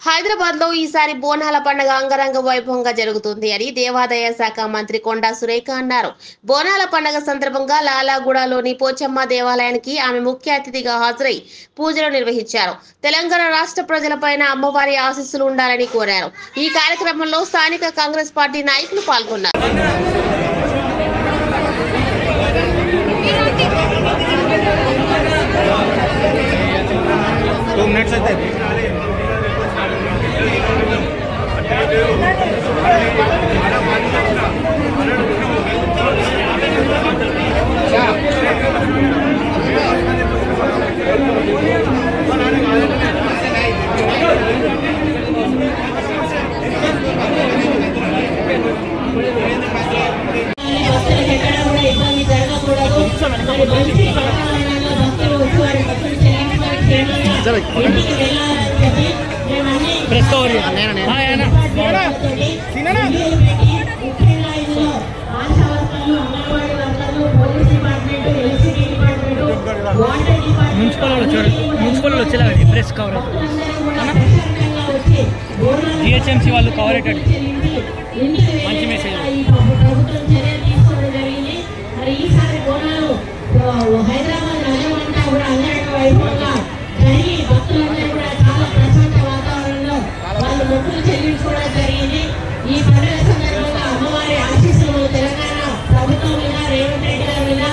హైదరాబాద్ లో ఈసారి బోనాల పండుగ అంగరంగ వైభవంగా జరుగుతుంది అని దేవాదాయ శాఖ మంత్రి కొండా సురేఖ అన్నారు. బోనాల పండుగ సందర్భంగా లాలాగూడలోని పోచమ్మ దేవాలయానికి ఆమె ముఖ్య అతిథిగా హాజరై పూజలు నిర్వహించారు. తెలంగాణ రాష్ట్ర ప్రజలపైన అమ్మవారి ఆశీస్సులు ఉండాలని కోరారు. ఈ కార్యక్రమంలో స్థానిక కాంగ్రెస్ పార్టీ నాయకులు పాల్గొన్నారు. మున్సిపల్ వచ్చేలా ప్రెస్ కవర్ జిహెచ్ఎంసీ వాళ్ళు కవర్ అయ్యేటట్టు మంచి మెసేజ్. హైదరాబాద్ నగరమంతా కూడా అంగరంగ వైభవంగా జరిగి భక్తులందరూ కూడా చాలా ప్రశాంత వాతావరణంలో వాళ్ళు మొక్కులు చెల్లించుకోవడం జరిగింది. ఈ పండుగ సందర్భంగా అమ్మవారి ఆశీస్సులు తెలంగాణ ప్రభుత్వం మీద, రేవంత్ రెడ్డి గారి మీద,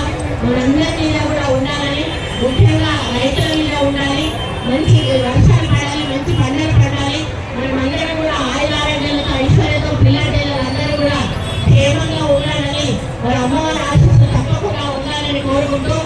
మనందరి మీద కూడా ఉండాలని, ముఖ్యంగా రైతుల మీద ఉండాలి. మంచి వర్షాలు పడాలి, మంచి పండుగ పడాలి. మనం అందరం కూడా ఆయురారోగ్యాలతో ఐశ్వర్యంతో పిల్లలు అందరూ కూడా క్షేమంగా ఉండాలని, మరి అమ్మవారి ఆశీస్సులు తప్పకుండా ఉండాలని కోరుకుంటూ